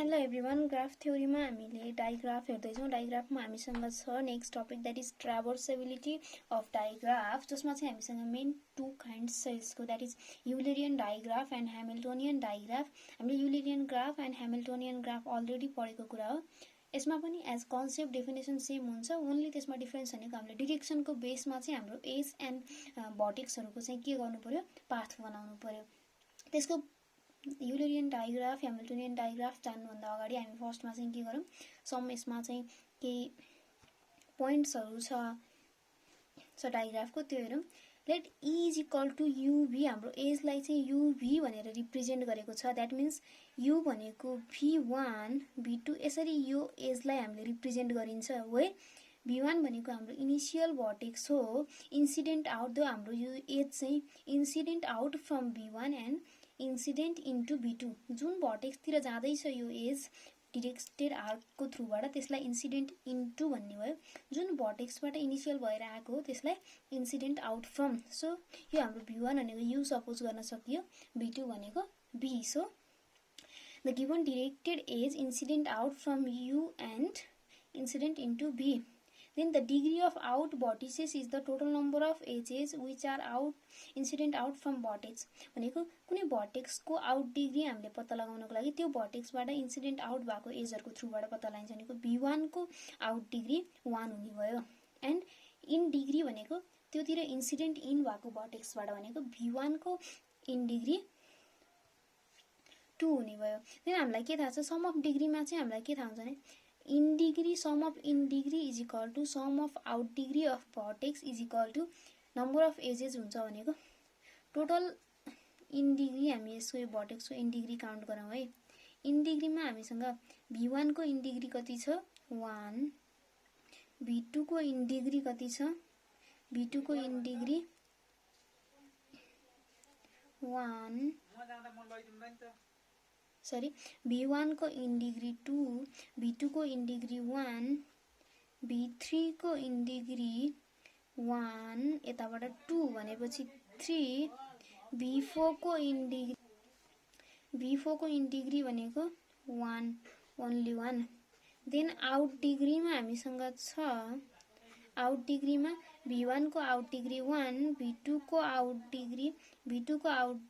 Hello everyone, graph theory मा हामीले digraph हेर्दैछौं. digraph मा हामीसँग छ next topic that is traversability of digraph जसमा चाहिँ हामीसँग main two kinds छ यसको, that is Eulerian digraph and Hamiltonian digraph. हामीले Eulerian graph and Hamiltonian graph already पढेको कुरा हो. यसमा पनि as concept definition same हुन्छ, only त्यसमा डिफरेन्स भनेको हामीले डिरेक्सन को बेसमा चाहिँ हाम्रो एज एन्ड भर्टेक्सहरुको चाहिँ के गर्नु पर्यो, पाथ बनाउनु पर्यो. त्यसको Eulerian digraph, Hamiltonian digraph जान्नुभन्दा अगाडि हामी फर्स्टमा चाहिँ के गरौँ, सम यसमा चाहिँ केही पोइन्ट्सहरु छ डायग्राफको, त्यो हेरौँ. Let E is equal to UV, हाम्रो एजलाई चाहिँ UV भनेर रिप्रेजेन्ट गरेको छ. दैट मीन्स U भनेको V1 V2 यसरी यो एजलाई हामीले रिप्रेजेन्ट गरिन्छ. वे V1 भनेको हाम्रो इनिशियल भर्टेक्स हो, इन्सिडेन्ट आउट दो हाम्रो यो एज चाहिँ incident out from V1 and incident into V2. जुन भर्टेक्स तिर जाँदै छ यो एज डिरेक्टेड आर्क को थ्रुबाट त्यसलाई इन्सिडेन्ट इन्टु भन्ने भयो. जुन भर्टेक्सबाट इनिशियल भएर आएको हो त्यसलाई इन्सिडेन्ट आउट फ्रम. सो यो हाम्रो V1 भनेको U सपोज गर्न सकियो, V2 भनेको B. So the given directed edge incident out from U and incident into B. Then the degree of out vortices is the total number of edges which are incident out from vortex. भनेको कुनै vertex को out degree हामीले पत्ता लगाउनको लागि त्यो भर्टेक्सबाट incident out भएको एजहरुको थ्रुबाट पत्ता लगाइन्छ. भनेको V1 को आउट डिग्री 1 हुने भयो एन्ड इन डिग्री भनेको त्योतिर इन्सिडेन्ट इन भएको भर्टेक्सबाट भनेको V1 को इन डिग्री 2 हुने भयो. देन हामीलाई के थाहा छ, सम अफ डिग्रीमा चाहिँ हामीलाई के थाहा हुन्छ भने in degree sum of in degree is equal to sum of out degree of vertex is equal to number of edges हुन्छ. भनेको टोटल इन डिग्री हामी यसको यो भर्टेक्स को इन डिग्री काउन्ट गरौँ है. इन डिग्रीमा हामीसँग V1 को इन डिग्री कति छ 1, V2 को इन डिग्री कति छ, V2 को इन डिग्री 1 सरी V1 को इन डिग्री 2, V2 को इन डिग्री 1, V3 को इन डिग्री 1 यताबाट 2 भनेपछि 3, V4 को इन डिग्री भनेको 1 ओन्ली 1. देन आउट डिग्रीमा हामीसँग छ, आउट डिग्रीमा V1 को आउट डिग्री 1, V2 को आउट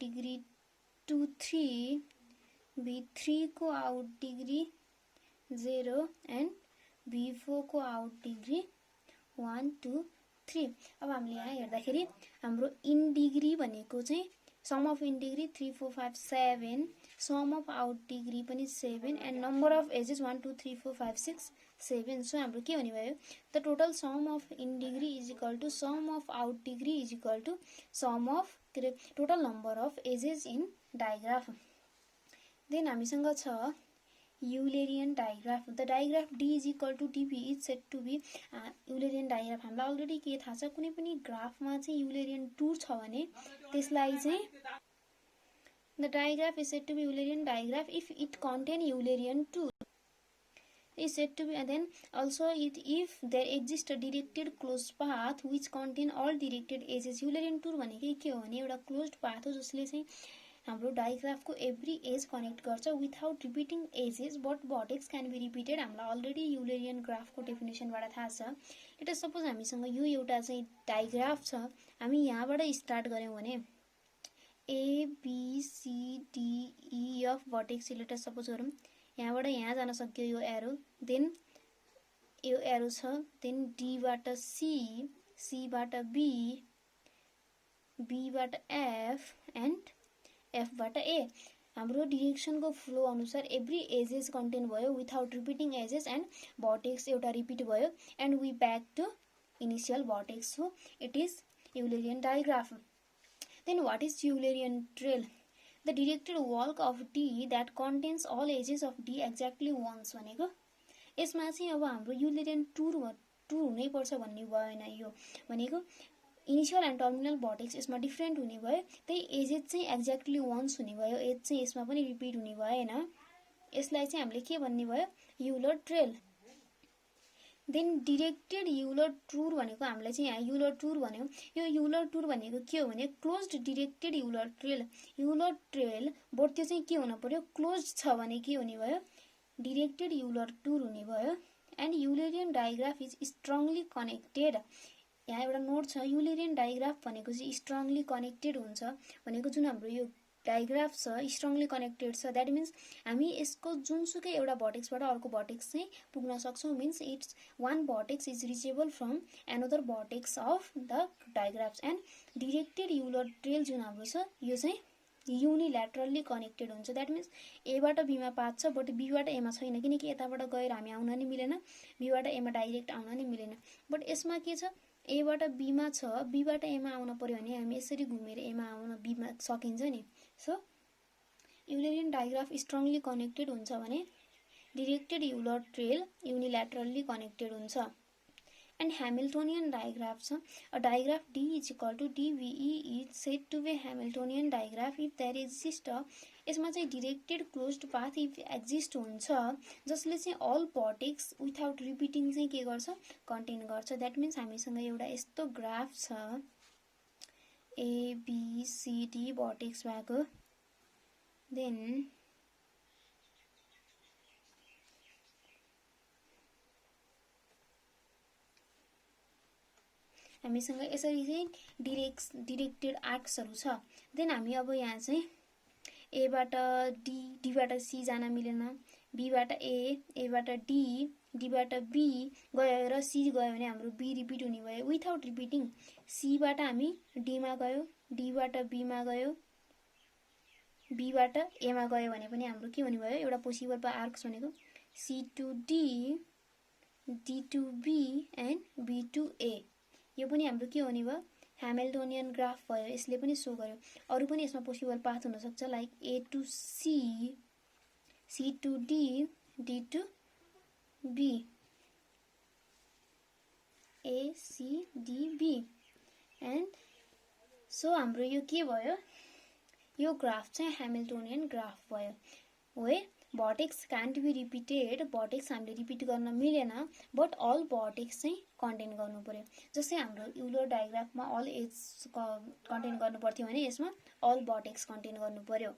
डिग्री 2 3, V3 को आउट डिग्री 0 एंड V4 को आउट डिग्री 1 2 3. अब हामीले यहाँ हेर्दाखेरि हाम्रो इन डिग्री भनेको चाहिँ sum of in degree 3 4 5 7, sum of out degree पनि 7 and number of edges 1 2 3 4 5 6 7. So हाम्रो के हुने भयो, the total sum of in degree is equal to sum of out degree is equal to sum of total number of edges in digraph. Then हामीसँग छ Eulerian digraph. The digraph D is equal to dB is said to be Eulerian digraph. हामीलाई already के थाहा छ, कुनै पनि ग्राफमा चाहिँ Eulerian tour छ भने त्यसलाई चाहिँ the digraph is said to be Eulerian digraph if it contain Eulerian tour is said to be. And then also if there exists a directed closed path which contain all directed edges. Eulerian tour भनेको के हो भने एउटा closed path हो जसले चाहिँ हाम्रो digraph को एभ्री एज कनेक्ट गर्छ without repeating edges but vertex can be repeated. हामीलाई अलरेडी यूलेरियन ग्राफ को डेफिनेसनबाट थाहा छ. लेट अस सपोज हामीसँग यो एउटा चाहिँ डायग्राफ छ, हामी यहाँबाट स्टार्ट गर्यौं भने A B C D E F vertex let us suppose गरौँ, यहाँबाट यहाँ जान सक्यो यो एरो, देन यो एरो छ, देन D बाट C, C बाट B, B बाट F एन्ड F बाट A. हाम्रो डिरेक्सन को फ्लो अनुसार एभ्री एजेस कन्टेन भयो without repeating edges and vertex एउटा रिपिट भयो and we back to initial vertex. So it is Eulerian digraph. Then what is Eulerian trail? The directed walk of D that contains all edges of D exactly once. भनेको यसमा चाहिँ अब हाम्रो Eulerian tour हुनै पर्छ भन्ने भएन. यो भनेको इनिशियल एन्ड टर्मिनल भर्टेक्स यसमा डिफरेन्ट हुने भयो, त्यही एजेस चाहिँ एक्ज्याक्टली वन्स हुने भयो, एज चाहिँ यसमा पनि रिपिट हुने भएन. यसलाई चाहिँ हामीले के भन्ने भयो, Euler trail. Then directed Euler tour भनेको हामीलाई चाहिँ यहाँ यूलर टुर भन्यो. यो यूलर टुर भनेको के हो भने closed directed Euler trail. Euler trail but त्यो चाहिँ के हुन पर्यो, क्लोज्ड छ भने के हुने भयो, डिरेक्टेड युलर टुर हुने भयो and युलेरियन digraph is strongly connected. यहाँ एउटा नोट छ, युलेरियन डाइग्राफ भनेको चाहिँ स्ट्रङली कनेक्टेड हुन्छ भनेको जुन हाम्रो यो डाइग्राफ छ स्ट्रङली कनेक्टेड छ, द्याट मिन्स हामी यसको जुनसुकै एउटा भर्टेक्सबाट अर्को भर्टेक्स चाहिँ पुग्न सक्छौँ, means it's one vertex is reachable from another vertex of the digraphs. And directed Euler trail जुन हाम्रो छ यो चाहिँ युनिल्याटरली कनेक्टेड हुन्छ, द्याट मिन्स एबाट बीमा पाथ छ बट बीबाट एमा छैन, किनकि यताबाट गएर हामी आउन नि मिलेन, बीबाट एमा डाइरेक्ट आउन नि मिलेन। बट यसमा के छ, एबाट बीमा छ, बीबाट एमा आउन पर्यो भने हामी यसरी घुमेर एमा आउन बीमा सकिन्छ नि। सो युलेरियन डाइग्राफ स्ट्रङली कनेक्टेड हुन्छ भने डिरेक्टेड युलर ट्रेल युनिल्याटरली कनेक्टेड हुन्छ। And Hamiltonian digraph, a digraph D is equal to DVE is said to be Hamiltonian digraph if there exists a, यसमा चाहिँ directed closed path if exist हुन्छ जसले चाहिँ all vertex without repeating चाहिँ के गर्छ, content गर्छ। द्याट मिन्स हामीसँग एउटा यस्तो ग्राफ छ एबिसिडी भर्टेक्स भएको, देन हामीसँग यसरी चाहिँ डिरेक्टेड आर्क्सहरू छ। देन हामी अब यहाँ चाहिँ एबाट डी, डीबाट सी जान मिलेन, बीबाट ए, एबाट डी, डीबाट बी गयो र सी गयो भने हाम्रो बी रिपिट हुने भयो विथआउट रिपिटिङ। सीबाट हामी डीमा गयो, डीबाट बीमा गयो, बीबाट एमा गयो भने पनि हाम्रो के हुने भयो, एउटा पोसिबल आर्क्स भनेको C to D, D to B and B to A. यो पनि हाम्रो के हुने भयो, ह्यामिल्टोनियन ग्राफ भयो, यसले पनि सो गर्यो। अरू पनि यसमा पोसिबल पाथ हुन सक्छ like A to C, C to D, D to B, A C D B and so हाम्रो यो के भयो, यो ग्राफ चाहिँ ह्यामिल्टोनियन ग्राफ भयो। We vertex can't be repeated, vertex हामीले रिपिट गर्न मिलेन बट अल भर्टेक्स चाहिँ कन्टेन गर्नु पर्यो। जस्तै हाम्रो युलर डाइग्राफमा अल एज कन्टेन गर्नु पर्थ्यो भने यसमा अल भर्टेक्स कन्टेन गर्नु पर्यो।